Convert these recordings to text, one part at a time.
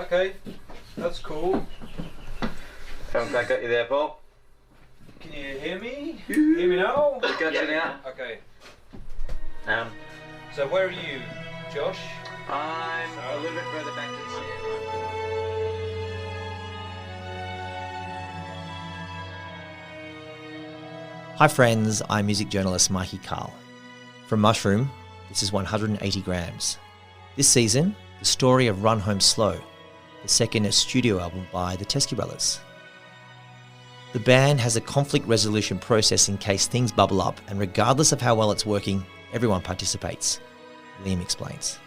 Okay, that's cool. Sounds like got you there, Paul. Can you hear me? Hear me now? Got you now. Okay. Um, So where are you, Josh? I'm a little bit further back than Sam. Hi friends, I'm music journalist Mikey Cahill. From Mushroom, this is 180 Grams. This season, the story of Run Home Slow, the second studio album by the Teskey brothers. The band has a conflict resolution process in case things bubble up, and regardless of how well it's working, everyone participates. Liam explains.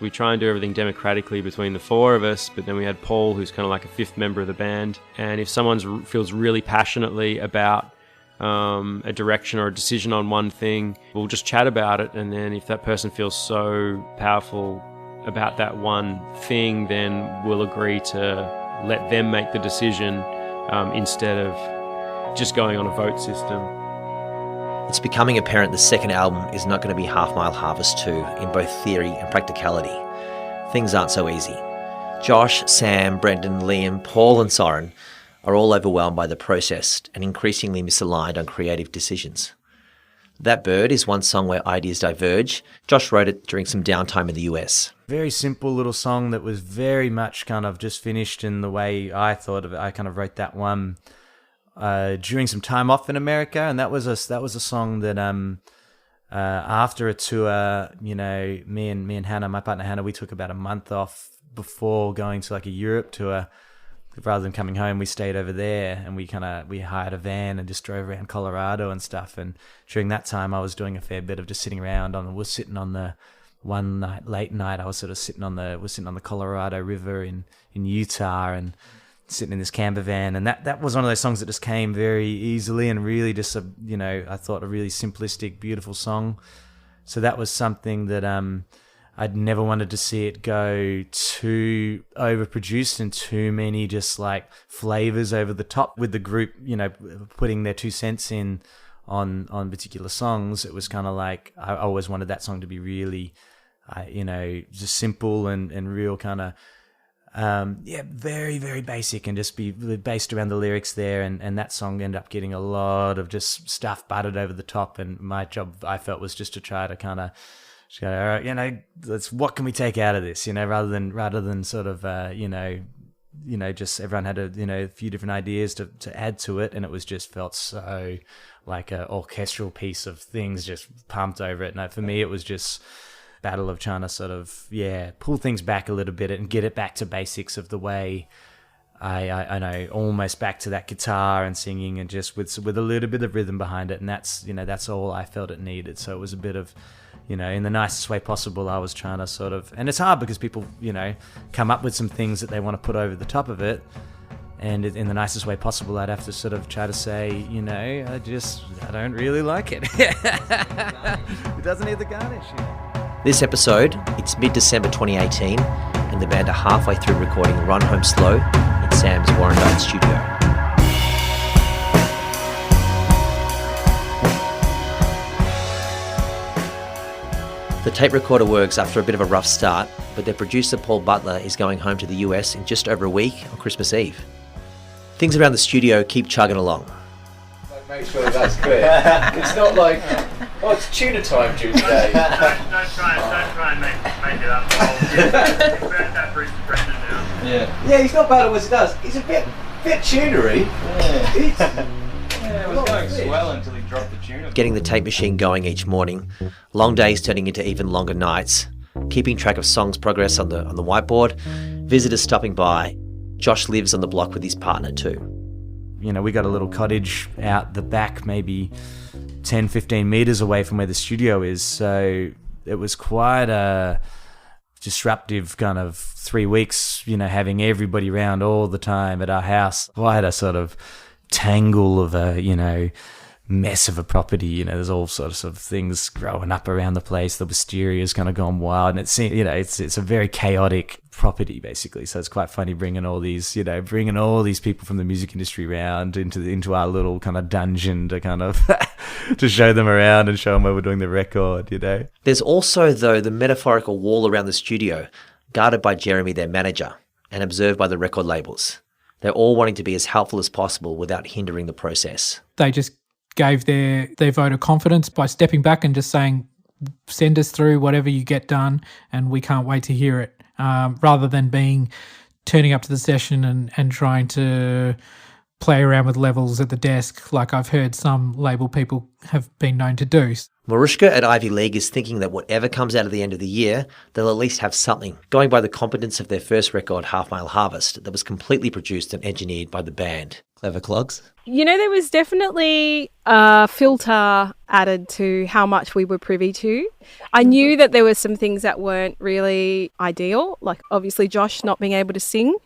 We try and do everything democratically between the four of us, but then we had Paul, who's kind of like a fifth member of the band. And if someone feels really passionately about a direction or a decision on one thing, we'll just chat about it. And then if that person feels so powerful about that one thing, then we'll agree to let them make the decision instead of just going on a vote system. It's becoming apparent the second album is not going to be Half Mile Harvest 2 in both theory and practicality. Things aren't so easy. Josh, Sam, Brendan, Liam, Paul and Soren are all overwhelmed by the process and increasingly misaligned on creative decisions. That Bird is one song where ideas diverge. Josh wrote it during some downtime in the US. Very simple little song that was very much kind of just finished in the way I thought of it. I kind of wrote that one during some time off in America, and that was a song that after a tour, you know, me and Hannah, my partner Hannah, we took about a month off before going to like a Europe tour. Rather than coming home, we stayed over there, and we hired a van and just drove around Colorado and stuff. And during that time, I was doing a fair bit of just sitting around. Was sitting on the one night, late night, I was sort of sitting on the Colorado River in Utah and sitting in this camper van. And that was one of those songs that just came very easily and really just I thought a really simplistic, beautiful song. So that was something that I'd never wanted to see it go too overproduced and too many just like flavors over the top with the group, you know, putting their 2 cents in on particular songs. It was kind of like, I always wanted that song to be really, just simple and real kind of, very, very basic and just be based around the lyrics there. And that song ended up getting a lot of just stuff buttered over the top. And my job, I felt, was just to try to kind of, all right, what can we take out of this? Rather than sort of, just everyone had a few different ideas to add to it, and it was just felt so like an orchestral piece of things just pumped over it. And for me, it was just battle of trying to sort of pull things back a little bit and get it back to basics of the way I know, almost back to that guitar and singing, and just with a little bit of rhythm behind it. And that's all I felt it needed. So it was a bit of, in the nicest way possible, I was trying to sort of, and it's hard because people, come up with some things that they want to put over the top of it. And in the nicest way possible, I'd have to sort of try to say, I don't really like it. It doesn't need the garnish. This episode, it's mid-December 2018, and the band are halfway through recording Run Home Slow in Sam's Warrandyte studio. The tape recorder works after a bit of a rough start, but their producer Paul Butler is going home to the US in just over a week on Christmas Eve. Things around the studio keep chugging along. Make sure that's clear. It's not like, it's tuna time during the day. Don't try and make it up. We're at that Bruce Brendon now. Yeah, he's not bad at what he does. He's a bit tunery. It was going swell until he dropped the tuna. Getting the tape machine going each morning, long days turning into even longer nights, keeping track of songs' progress on the whiteboard, visitors stopping by. Josh lives on the block with his partner too. We got a little cottage out the back, maybe 10, 15 meters away from where the studio is. So it was quite a disruptive kind of 3 weeks, having everybody around all the time at our house. Quite a sort of tangle of a, mess of a property. There's all sorts of things growing up around the place. The wisteria's kind of gone wild, and it's a very chaotic property basically. So it's quite funny bringing all these people from the music industry around into our little kind of dungeon to kind of to show them around and show them where we're doing the record. There's also, though, the metaphorical wall around the studio, guarded by Jeremy, their manager. and observed by the record labels. They're all wanting to be as helpful as possible without hindering the process. They just gave their vote of confidence by stepping back and just saying, send us through whatever you get done and we can't wait to hear it, rather than turning up to the session and trying to play around with levels at the desk like I've heard some label people have been known to do. Marushka at Ivy League is thinking that whatever comes out at the end of the year, they'll at least have something, going by the competence of their first record, Half Mile Harvest, that was completely produced and engineered by the band. Clever clogs? You know, there was definitely a filter added to how much we were privy to. I knew that there were some things that weren't really ideal, like obviously Josh not being able to sing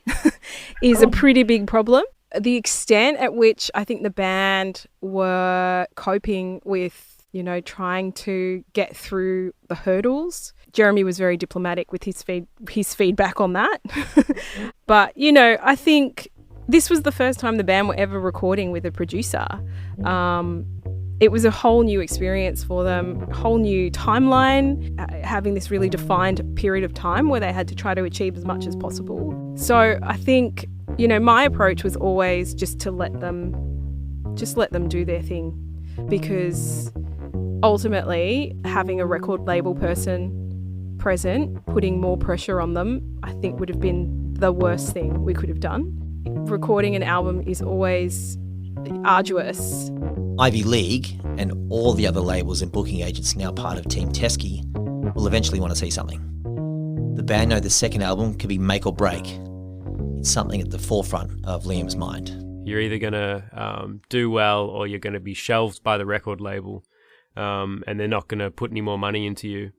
is a pretty big problem. The extent at which I think the band were coping with, you know, trying to get through the hurdles. Jeremy was very diplomatic with his feedback on that. But, you know, I think this was the first time the band were ever recording with a producer. It was a whole new experience for them, a whole new timeline, having this really defined period of time where they had to try to achieve as much as possible. So I think, you know, my approach was always just to let them do their thing, because ultimately having a record label person present, putting more pressure on them, I think would have been the worst thing we could have done. Recording an album is always arduous. Ivy League and all the other labels and booking agents now part of Team Teskey will eventually want to see something. The band know the second album could be make or break. It's something at the forefront of Liam's mind. You're either going to do well or you're going to be shelved by the record label, and they're not going to put any more money into you.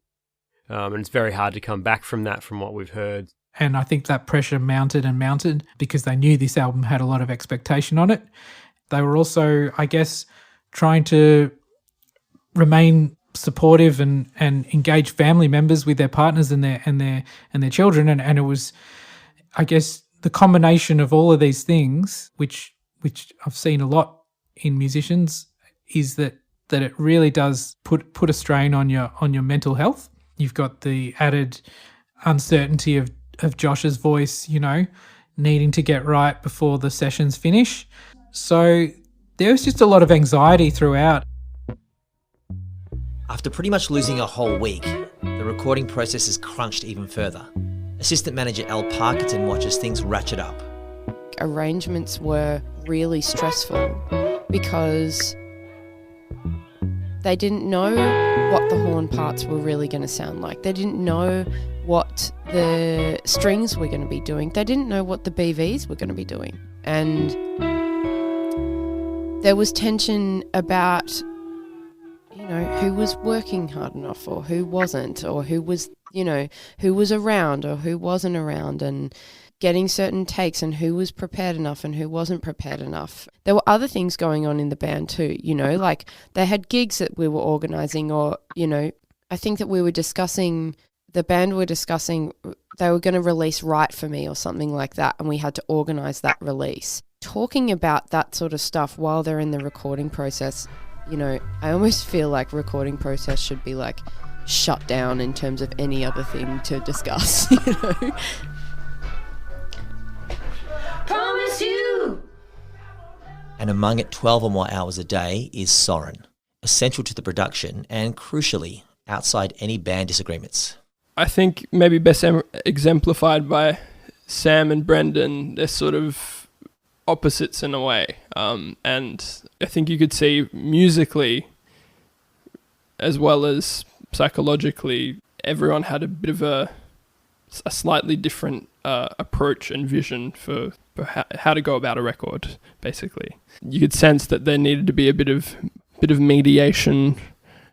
And it's very hard to come back from that, from what we've heard. And I think that pressure mounted because they knew this album had a lot of expectation on it. They were also, I guess, trying to remain supportive and engage family members with their partners and their children. And it was, I guess, the combination of all of these things, which I've seen a lot in musicians, is that it really does put a strain on your mental health. You've got the added uncertainty of Josh's voice, you know, needing to get right before the sessions finish. So there was just a lot of anxiety throughout. After pretty much losing a whole week, the recording process is crunched even further. Assistant manager Al Parkinson watches things ratchet up. Arrangements were really stressful because they didn't know what the horn parts were really going to sound like. They didn't know what the strings were going to be doing. They didn't know what the BVs were going to be doing. And there was tension about, you know, who was working hard enough or who wasn't, or who was, you know, who was around or who wasn't around, and getting certain takes and who was prepared enough and who wasn't prepared enough. There were other things going on in the band too, you know, like they had gigs that we were organising, or, you know, I think that the band were discussing they were going to release Right For Me or something like that, and we had to organise that release. Talking about that sort of stuff while they're in the recording process, you know, I almost feel like recording process should be like shut down in terms of any other thing to discuss, you know. Promise you. And among it 12 or more hours a day is Soren, essential to the production and, crucially, outside any band disagreements. I think maybe best exemplified by Sam and Brendon. They're sort of opposites in a way. And I think you could see musically as well as psychologically, everyone had a bit of a slightly different approach and vision for how to go about a record, basically. You could sense that there needed to be a bit of mediation.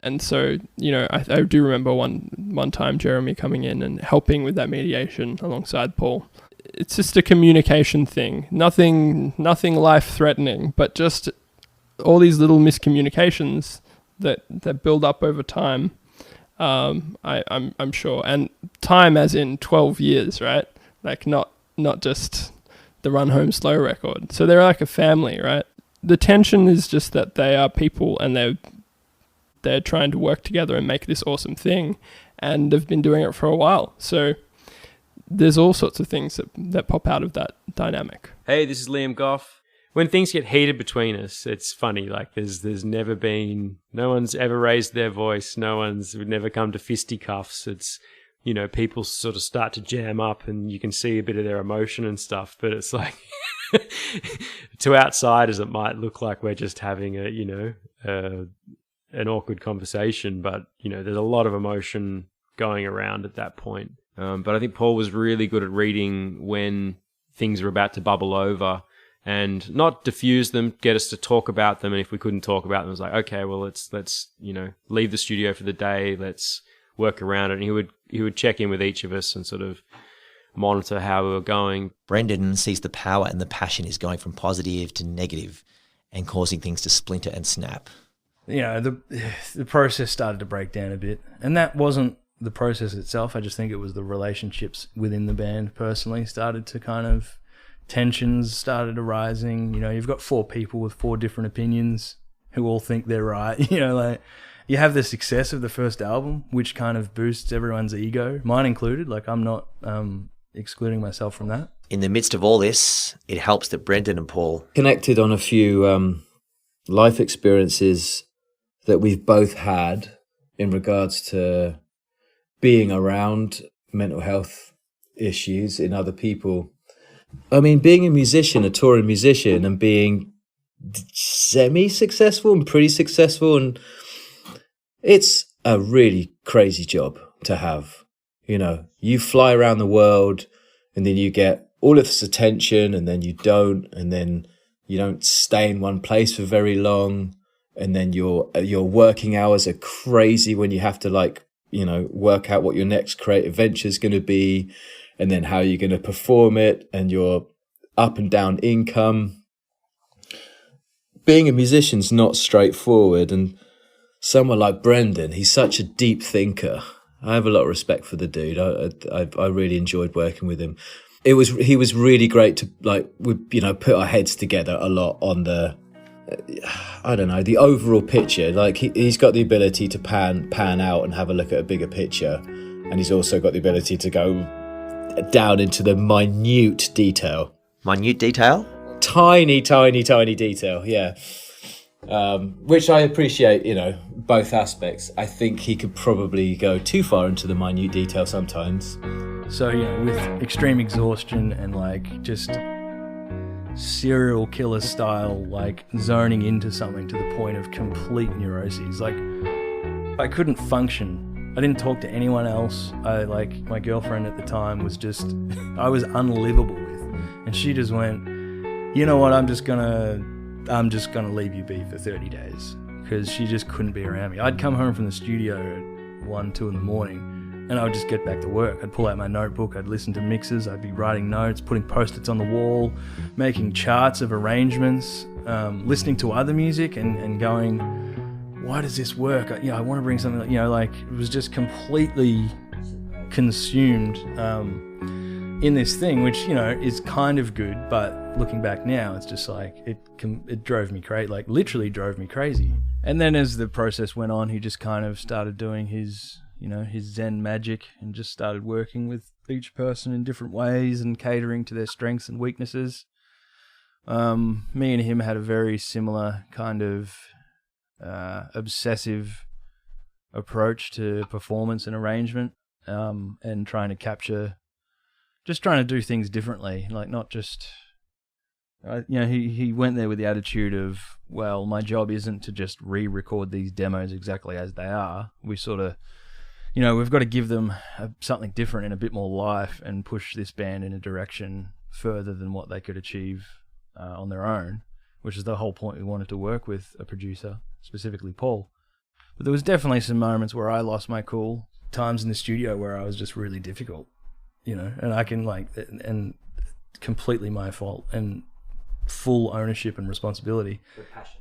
And so, you know, I do remember one time Jeremy coming in and helping with that mediation alongside Paul. It's just a communication thing. Nothing life-threatening, but just all these little miscommunications that build up over time. I'm sure, and time as in 12 years, right? Like not just the Run Home Slow record. So they're like a family, right? The tension is just that they are people and they're trying to work together and make this awesome thing, and they've been doing it for a while. So there's all sorts of things that pop out of that dynamic. Hey, this is Liam Goff. When things get heated between us, it's funny. Like there's never been, no one's ever raised their voice. Would never come to fisticuffs. It's, you know, people sort of start to jam up and you can see a bit of their emotion and stuff. But it's like, to outsiders, it might look like we're just having a, you know, an awkward conversation. But, you know, there's a lot of emotion going around at that point. But I think Paul was really good at reading when things are about to bubble over and not diffuse them, get us to talk about them. And if we couldn't talk about them, it was like, okay, well, let's you know, leave the studio for the day. Let's work around it. And he would check in with each of us and sort of monitor how we were going. Brendon sees the power and the passion is going from positive to negative and causing things to splinter and snap. You know, the process started to break down a bit. And that wasn't the process itself. I just think it was the relationships within the band personally started to kind of, tensions started arising. You know, you've got 4 people with 4 different opinions who all think they're right. You know, like, you have the success of the first album, which kind of boosts everyone's ego, mine included. Like, I'm not excluding myself from that. In the midst of all this, it helps that Brendon and Paul connected on a few life experiences that we've both had in regards to being around mental health issues in other people. I mean, being a musician, a touring musician, and being semi-successful and pretty successful, and it's a really crazy job to have. You know, you fly around the world and then you get all of this attention and then you don't, and then you don't stay in one place for very long, and then your working hours are crazy when you have to, like, you know, work out what your next creative venture is going to be, and then how you're going to perform it, and your up and down income. Being a musician's not straightforward, and someone like Brendon, he's such a deep thinker. I have a lot of respect for the dude. I really enjoyed working with him. He was really great to, like, we, you know, put our heads together a lot on the, I don't know, the overall picture. Like, he's got the ability to pan out and have a look at a bigger picture, and he's also got the ability to go down into the minute detail. Minute detail? Tiny detail, yeah. Which I appreciate, you know, both aspects. I think he could probably go too far into the minute detail sometimes. So, you know, with extreme exhaustion and, like, just serial killer style, like, zoning into something to the point of complete neuroses. Like, I couldn't function. I didn't talk to anyone else. My girlfriend at the time was just, I was unlivable with. And she just went, you know what, I'm just gonna leave you be for 30 days. Because she just couldn't be around me. I'd come home from the studio at 1, 2 in the morning, and I would just get back to work. I'd pull out my notebook, I'd listen to mixes, I'd be writing notes, putting post-its on the wall, making charts of arrangements, listening to other music and going, why does this work? I want to bring something, you know, like, it was just completely consumed in this thing, which, you know, is kind of good, but looking back now, it's just like, it drove me crazy, like, literally drove me crazy. And then as the process went on, he just kind of started doing his, you know, his Zen magic and just started working with each person in different ways and catering to their strengths and weaknesses. Me and him had a very similar kind of obsessive approach to performance and arrangement, and trying to do things differently, like, not just, you know, he went there with the attitude of, well, my job isn't to just re-record these demos exactly as they are. We sort of, you know, we've got to give them something different and a bit more life and push this band in a direction further than what they could achieve on their own, which is the whole point. We wanted to work with a producer, specifically Paul. But there was definitely some moments where I lost my cool, times in the studio where I was just really difficult, you know, and I can, like, and completely my fault and full ownership and responsibility. With passion.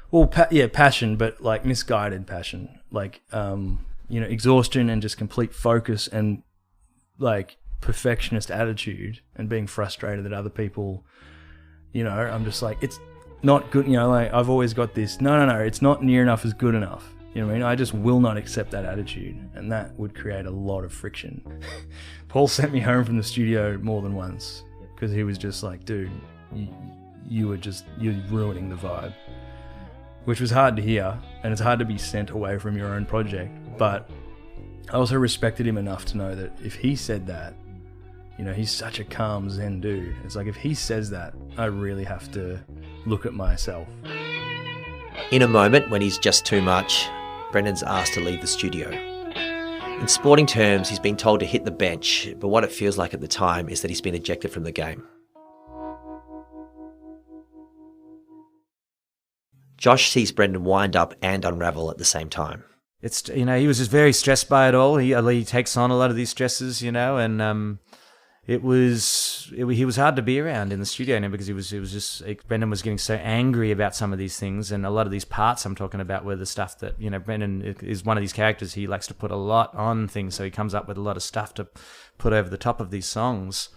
Well, passion, but, like, misguided passion, like, you know, exhaustion and just complete focus and, like, perfectionist attitude and being frustrated that other people, you know, I'm just like, it's not good, you know, like, I've always got this, no, it's not near enough is good enough. You know what I mean? I just will not accept that attitude, and that would create a lot of friction. Paul sent me home from the studio more than once because he was just like, dude, you're ruining the vibe, which was hard to hear, and it's hard to be sent away from your own project. But I also respected him enough to know that if he said that, you know, he's such a calm Zen dude. It's like, if he says that, I really have to look at myself. In a moment when he's just too much, Brendon's asked to leave the studio. In sporting terms, he's been told to hit the bench, but what it feels like at the time is that he's been ejected from the game. Josh sees Brendon wind up and unravel at the same time. It's, you know, he was just very stressed by it all. He takes on a lot of these stresses, you know, and he was hard to be around in the studio now because he was just, Brendon was getting so angry about some of these things, and a lot of these parts I'm talking about were the stuff that, you know, Brendon is one of these characters. He likes to put a lot on things, so he comes up with a lot of stuff to put over the top of these songs.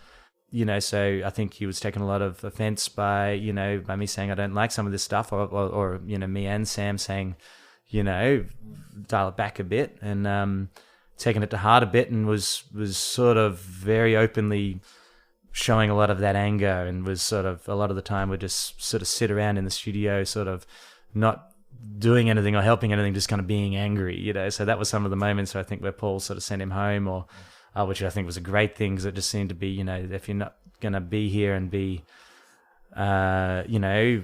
You know, so I think he was taking a lot of offense by me saying I don't like some of this stuff, or you know, me and Sam saying, you know, dial it back a bit, and taking it to heart a bit, and was sort of very openly showing a lot of that anger, and was sort of, a lot of the time would just sort of sit around in the studio sort of not doing anything or helping anything, just kind of being angry, you know. So that was some of the moments, I think, where Paul sort of sent him home, or which I think was a great thing, because it just seemed to be, you know, if you're not going to be here and be, you know,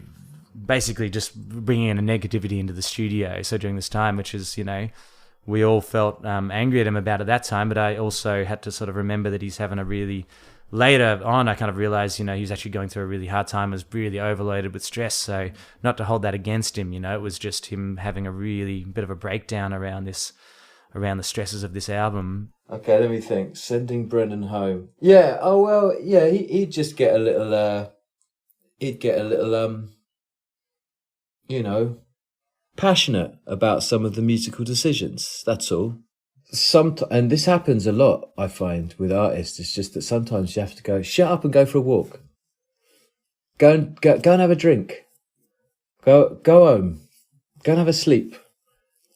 basically just bringing in a negativity into the studio. So during this time, which is, you know, we all felt angry at him about at that time, but I also had to sort of remember that he's having a really, later on I kind of realized, you know, he was actually going through a really hard time, was really overloaded with stress, so not to hold that against him, you know, it was just him having a really bit of a breakdown around the stresses of this album. Okay, let me think. Sending Brendon home. Yeah, oh well, yeah, he'd just get a little, you know, passionate about some of the musical decisions, that's all. And this happens a lot, I find, with artists. It's just that sometimes you have to go, shut up and go for a walk. Go and have a drink. Go home. Go and have a sleep.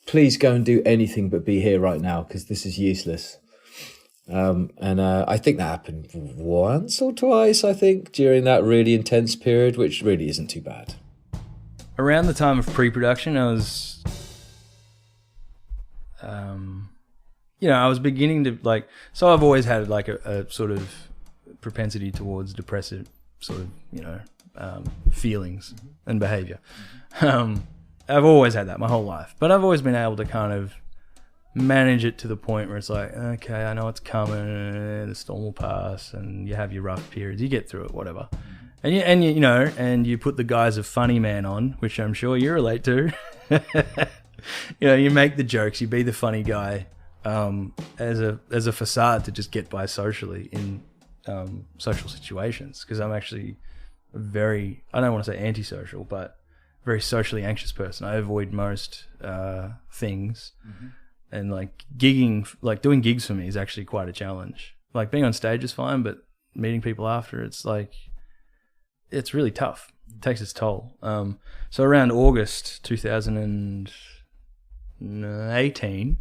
Please go and do anything but be here right now, because this is useless. And I think that happened once or twice, I think, during that really intense period, which really isn't too bad. Around the time of pre-production, I was, you know, I was beginning to, like, so I've always had, like, a sort of propensity towards depressive sort of, you know, feelings and behaviour. I've always had that my whole life, but I've always been able to kind of manage it to the point where it's like, okay, I know it's coming, the storm will pass, and you have your rough periods, you get through it, whatever. And you know, and you put the guise of funny man on, which I'm sure you relate to. You know, you make the jokes, you be the funny guy, as a facade to just get by socially in social situations. Because I'm actually very, I don't want to say antisocial, but very socially anxious person. I avoid most things, and like gigging, like doing gigs for me is actually quite a challenge. Like being on stage is fine, but meeting people after, it's like, it's really tough. It takes its toll. So around August 2018,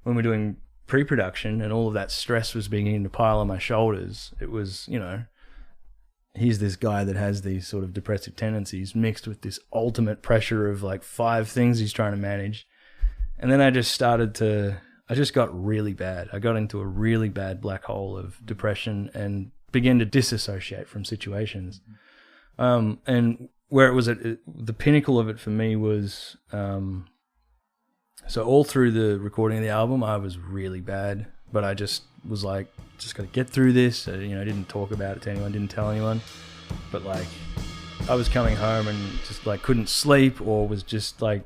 when we're doing pre-production and all of that stress was beginning to pile on my shoulders, it was, you know, he's this guy that has these sort of depressive tendencies mixed with this ultimate pressure of like 5 things he's trying to manage. And then I just got really bad. I got into a really bad black hole of depression and began to disassociate from situations. And where it was at the pinnacle of it for me was, so all through the recording of the album, I was really bad, but I just was like, just got to get through this. You know, I didn't talk about it to anyone, didn't tell anyone, but like I was coming home and just like couldn't sleep, or was just like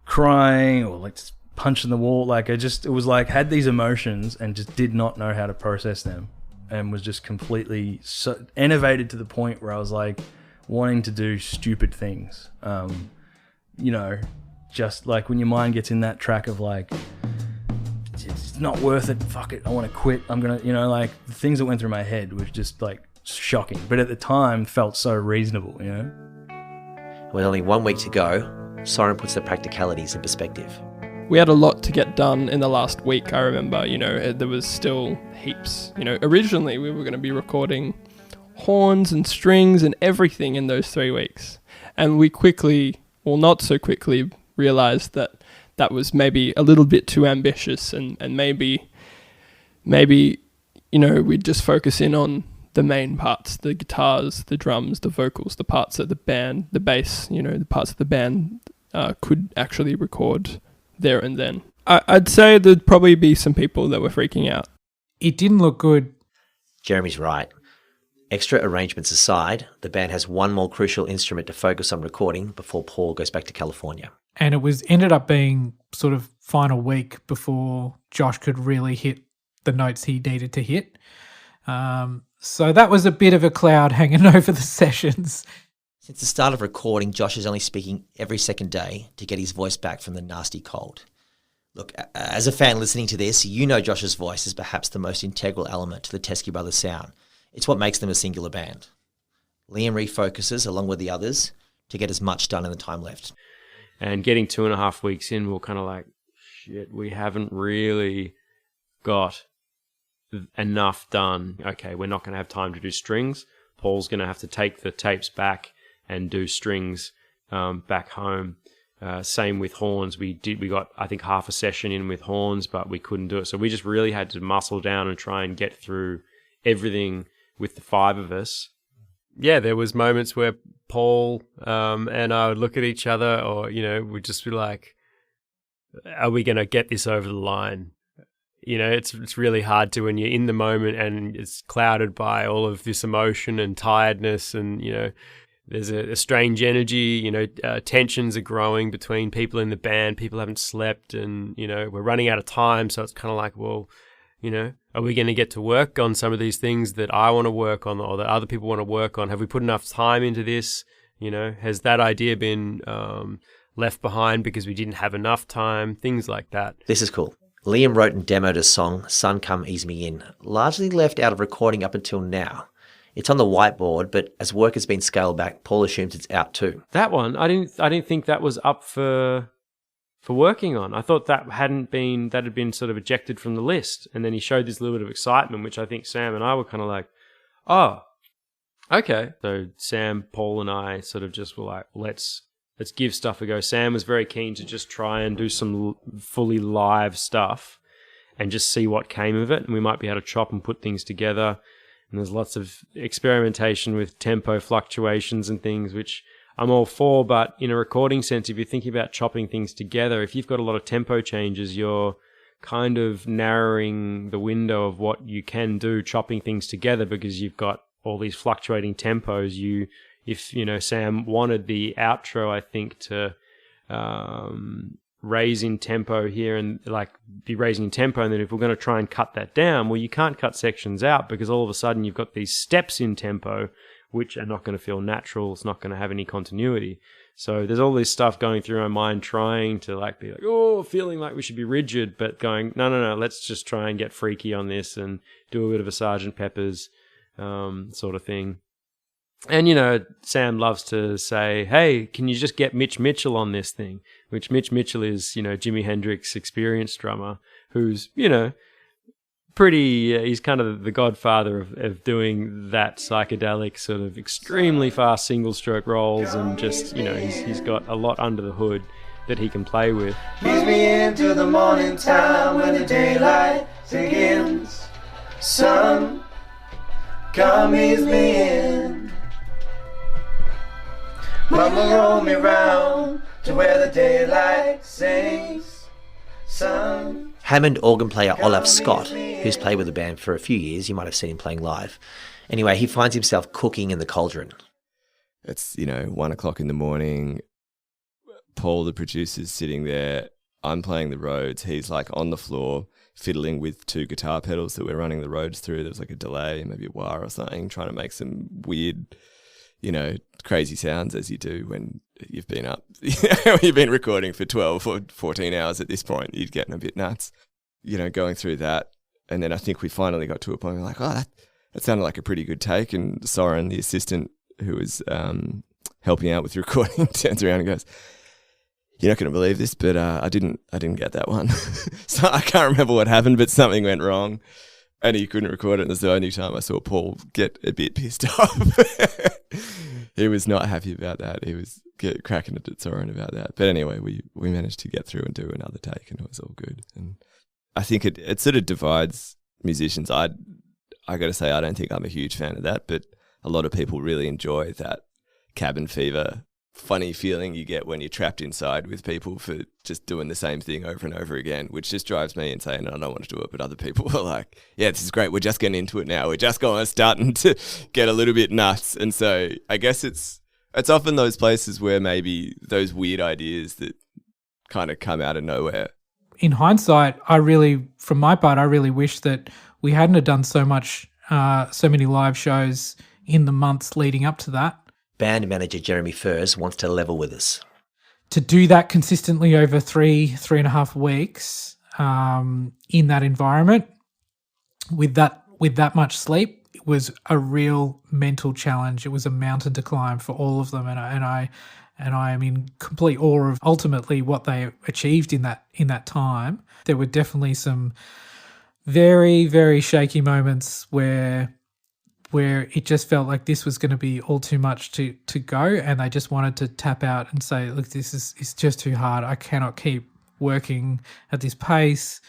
crying, or like just punching the wall. Like it was like had these emotions and just did not know how to process them, and was just completely enervated to the point where I was like wanting to do stupid things. You know, just like when your mind gets in that track of like, it's not worth it, fuck it, I want to quit, I'm gonna, you know, like the things that went through my head was just like shocking, but at the time felt so reasonable, you know. With only 1 week to go, Soren puts the practicalities in perspective. we had a lot to get done in the last week. I remember, there was still heaps. Originally we were going to be recording horns and strings and everything in those 3 weeks. And we quickly, well, not so quickly, realized that was maybe a little bit too ambitious, and maybe we'd just focus in on the main parts, the guitars, the drums, the vocals, the parts that the band, the bass, the parts of the band could actually record there and then. I'd say there'd probably be some people that were freaking out. It didn't look good. Jeremy's right. Extra arrangements aside, the band has one more crucial instrument to focus on recording before Paul goes back to California. And it ended up being sort of final week before Josh could really hit the notes he needed to hit. So that was a bit of a cloud hanging over the sessions. Since the start of recording, Josh is only speaking every second day to get his voice back from the nasty cold. Look, as a fan listening to this, you know Josh's voice is perhaps the most integral element to the Teskey Brothers sound. It's what makes them a singular band. Liam refocuses, along with the others, to get as much done in the time left. And getting 2.5 weeks in, we're kind of like, shit, we haven't really got enough done. Okay, we're not going to have time to do strings. Paul's going to have to take the tapes back and do strings back home. Same with horns. We got, I think, half a session in with horns, but we couldn't do it. So we just really had to muscle down and try and get through everything with the 5 of us. Yeah, there was moments where Paul and I would look at each other, or, we'd just be like, are we going to get this over the line? It's really hard to when you're in the moment and it's clouded by all of this emotion and tiredness, and, there's a strange energy, tensions are growing between people in the band. People haven't slept, and, we're running out of time. So it's kind of like, well, are we going to get to work on some of these things that I want to work on or that other people want to work on? Have we put enough time into this? Has that idea been left behind because we didn't have enough time? Things like that. This is cool. Liam wrote and demoed a song, Sun Come Ease Me In, largely left out of recording up until now. It's on the whiteboard, but as work has been scaled back, Paul assumes it's out too. That one, I didn't think that was up for working on. I thought that had been sort of ejected from the list. And then he showed this little bit of excitement, which I think Sam and I were kind of like, oh, okay. So Sam, Paul and I sort of just were like, let's give stuff a go. Sam was very keen to just try and do some fully live stuff and just see what came of it. And we might be able to chop and put things together. And there's lots of experimentation with tempo fluctuations and things, which I'm all for. But in a recording sense, if you're thinking about chopping things together, if you've got a lot of tempo changes, you're kind of narrowing the window of what you can do chopping things together, because you've got all these fluctuating tempos. If Sam wanted the outro, I think, to raise in tempo here and be raising in tempo, and then if we're going to try and cut that down, well, you can't cut sections out, because all of a sudden you've got these steps in tempo which are not going to feel natural. It's not going to have any continuity. So there's all this stuff going through my mind, trying to be like, oh, feeling like we should be rigid, but going, no, let's just try and get freaky on this and do a bit of a Sgt. Pepper's sort of thing. And, Sam loves to say, hey, can you just get Mitch Mitchell on this thing? Which Mitch Mitchell is, Jimi Hendrix's experienced drummer, who's, pretty, he's kind of the godfather of doing that psychedelic sort of extremely fast single stroke rolls, and just, he's got a lot under the hood that he can play with. Ease me into the morning time when the daylight begins. Sun, come ease me in. Mama roll me round to where the daylight sinks. Sun. Hammond organ player Olaf Scott, who's played with the band for a few years, you might have seen him playing live. Anyway, he finds himself cooking in the cauldron. It's, 1 o'clock in the morning. Paul, the producer's sitting there. I'm playing the Rhodes. He's on the floor, fiddling with 2 guitar pedals that we're running the Rhodes through. There's a delay, maybe a wire or something, trying to make some weird, crazy sounds, as you do when you've been up, you've been recording for 12 or 14 hours at this point. You're getting a bit nuts, going through that. And then I think we finally got to a point where we're like, oh, that sounded like a pretty good take. And Soren, the assistant who was helping out with the recording, turns around and goes, You're not going to believe this, but I didn't get that one. So I can't remember what happened, but something went wrong, and he couldn't record it. And it was the only time I saw Paul get a bit pissed off. He was not happy about that. He was cracking at Soren about that. But anyway, we managed to get through and do another take, and it was all good. And I think it sort of divides musicians. I got to say, I don't think I'm a huge fan of that, but a lot of people really enjoy that cabin fever, funny feeling you get when you're trapped inside with people for just doing the same thing over and over again, which just drives me insane. I don't want to do it, but other people are like, yeah, this is great. We're just getting into it now. We're just starting to get a little bit nuts. And so I guess it's often those places where maybe those weird ideas that kind of come out of nowhere. In hindsight, from my part, I really wish that we hadn't have done so many live shows in the months leading up to that. Band manager Jeremy Furs wants to level with us. To do that consistently over 3.5 weeks in that environment with that much sleep, it was a real mental challenge. It was a mountain to climb for all of them, and I am in complete awe of ultimately what they achieved in that time. There were definitely some very, very shaky moments where it just felt like this was going to be all too much to go, and they just wanted to tap out and say, look, it's just too hard. I cannot keep working at this pace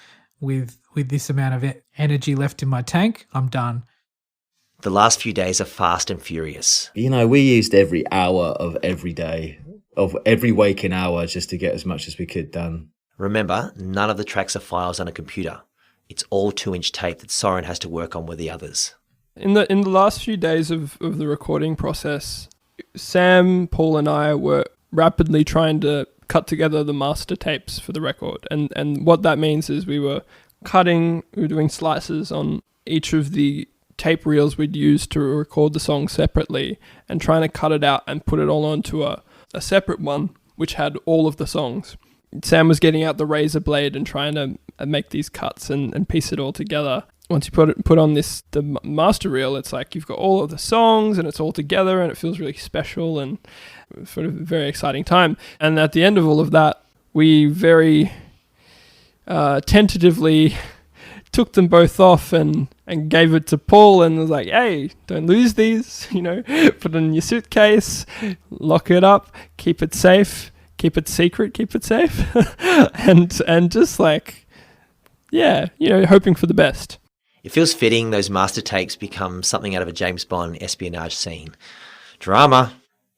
with this amount of energy left in my tank. I'm done. The last few days are fast and furious. We used every hour of every day, of every waking hour, just to get as much as we could done. Remember, none of the tracks are files on a computer. It's all 2-inch tape that Soren has to work on with the others. In the last few days of the recording process, Sam, Paul and I were rapidly trying to cut together the master tapes for the record. And what that means is we were doing slices on each of the tape reels we'd use to record the song separately and trying to cut it out and put it all onto a separate one, which had all of the songs. Sam was getting out the razor blade and trying to make these cuts and piece it all together. Once you put on the master reel, it's like you've got all of the songs and it's all together and it feels really special and sort of a very exciting time. And at the end of all of that, we very tentatively took them both off and gave it to Paul and was like, hey, don't lose these, put it in your suitcase, lock it up, keep it safe, keep it secret, keep it safe. and just like, yeah, hoping for the best. It feels fitting those master tapes become something out of a James Bond espionage scene. Drama.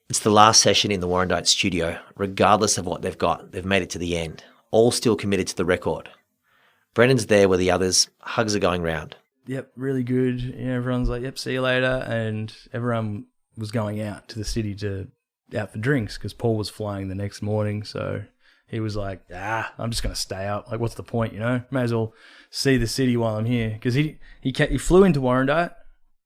It's the last session in the Warrandyte studio. Regardless of what they've got, they've made it to the end. All still committed to the record. Brendon's there with the others. Hugs are going round. Yep, really good. Everyone's like, yep, see you later. And everyone was going out to the city out for drinks because Paul was flying the next morning. So he was like, I'm just going to stay out. Like, what's the point, May as well see the city while I'm here. Because he flew into Warrandyte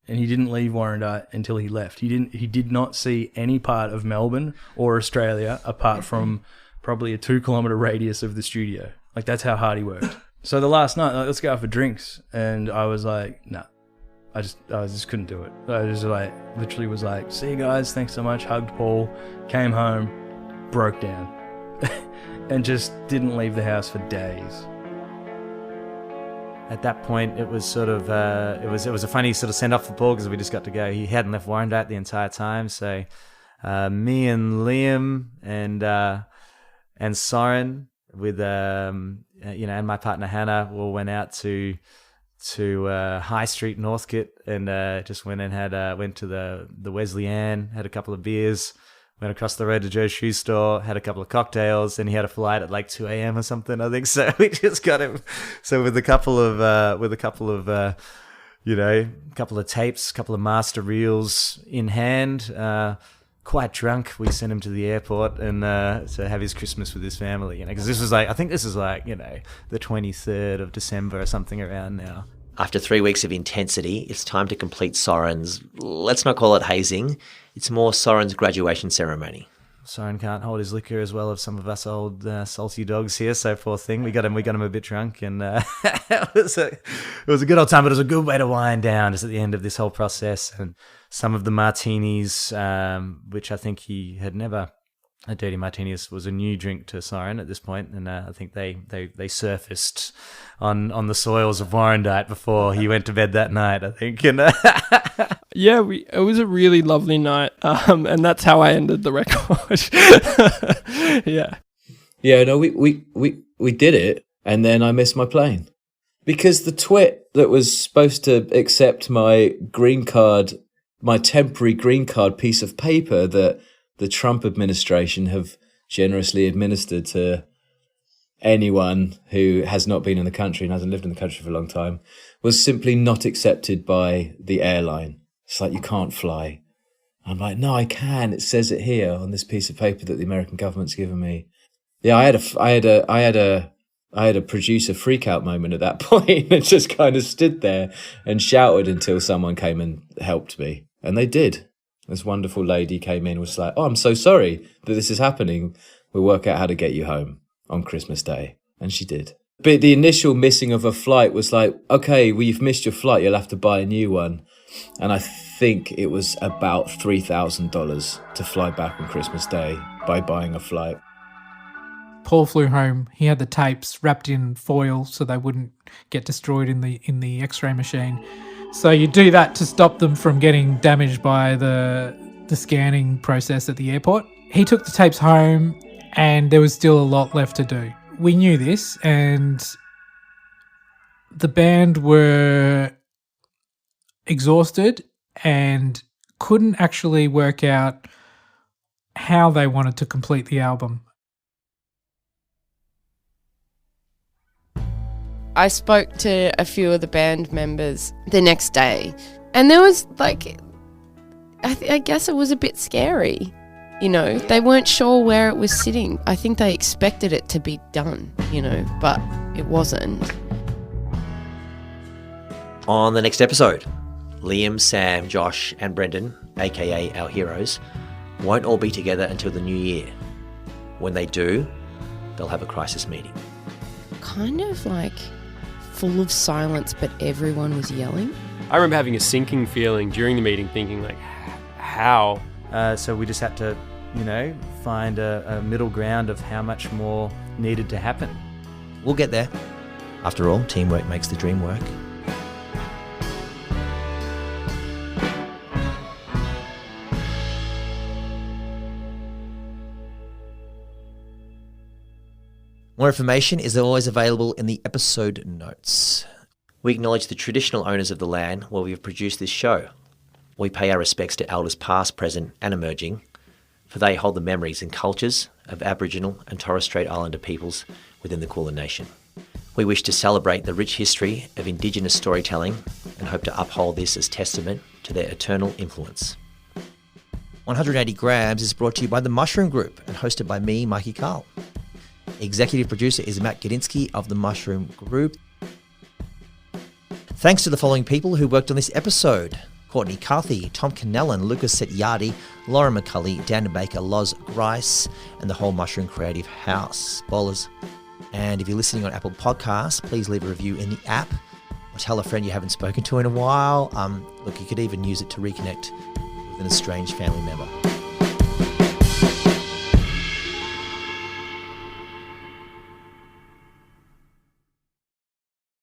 and he didn't leave Warrandyte until he left. He did not see any part of Melbourne or Australia apart from probably a 2-kilometre radius of the studio. Like, that's how hard he worked. So the last night, let's go out for drinks. And I was like, nah. I just couldn't do it. I just literally was like, see you guys, thanks so much. Hugged Paul, came home, broke down. And just didn't leave the house for days. At that point, it was sort of it was a funny sort of send off for Paul because we just got to go. He hadn't left Warrandyte the entire time, so me and Liam and Soren with and my partner Hannah all went out to High Street Northcote and just went to the Wesleyan, had a couple of beers. Went across the road to Joe's shoe store, had a couple of cocktails, and he had a flight at like 2 a.m. or something, I think. So we just got him. So with a couple of tapes, couple of master reels in hand, quite drunk, we sent him to the airport and to have his Christmas with his family. Because this was the 23rd of December or something around now. After 3 weeks of intensity, it's time to complete Soren's, let's not call it hazing, it's more Soren's graduation ceremony. Soren can't hold his liquor as well as some of us old salty dogs here, so poor thing. We got him a bit drunk, and it was a good old time, but it was a good way to wind down just at the end of this whole process. And some of the martinis, which I think he had never A Dirty Martini was a new drink to Siren at this point, and I think they surfaced on the soils of Warrandyte before he went to bed that night, I think. And yeah, it was a really lovely night, and that's how I ended the record. Yeah, no, we did it, and then I missed my plane. Because the twit that was supposed to accept my green card, my temporary green card piece of paper that the Trump administration have generously administered to anyone who has not been in the country and hasn't lived in the country for a long time, was simply not accepted by the airline. It's like, you can't fly. I'm like, no, I can. It says it here on this piece of paper that the American government's given me. Yeah, I had a producer freak out moment at that point and just kind of stood there and shouted until someone came and helped me. And they did. This wonderful lady came in and was like, oh, I'm so sorry that this is happening. We'll work out how to get you home on Christmas Day. And she did. But the initial missing of a flight was like, okay, well, you've missed your flight. You'll have to buy a new one. And I think it was about $3,000 to fly back on Christmas Day by buying a flight. Paul flew home. He had the tapes wrapped in foil so they wouldn't get destroyed in the X-ray machine. So you do that to stop them from getting damaged by the scanning process at the airport. He took the tapes home, and there was still a lot left to do. We knew this, and the band were exhausted and couldn't actually work out how they wanted to complete the album. I spoke to a few of the band members the next day, and there was like, I guess it was a bit scary. You know, they weren't sure where it was sitting. I think they expected it to be done, you know, but it wasn't. On the next episode, Liam, Sam, Josh and Brendon, aka our heroes, won't all be together until the new year. When they do, they'll have a crisis meeting. Kind of like full of silence, but everyone was yelling. I remember having a sinking feeling during the meeting, thinking like, how? So we just had to, you know, find a middle ground of how much more needed to happen. We'll get there. After all, teamwork makes the dream work. More information is always available in the episode notes. We acknowledge the traditional owners of the land where we have produced this show. We pay our respects to elders past, present and emerging, for they hold the memories and cultures of Aboriginal and Torres Strait Islander peoples within the Kulin Nation. We wish to celebrate the rich history of Indigenous storytelling and hope to uphold this as testament to their eternal influence. 180 Grams is brought to you by the Mushroom Group and hosted by me, Mikey Cahill. Executive producer is Matt Gudinski of the Mushroom Group. Thanks to the following people who worked on this episode: Courtney Carthy, Tom Connellan, Lukas Setyadi, Laura McCully, Dan Baker, Loz Grice, and the whole Mushroom Creative House. Bowlers. And if you're listening on Apple Podcasts, please leave a review in the app or tell a friend you haven't spoken to in a while. Look, you could even use it to reconnect with an estranged family member.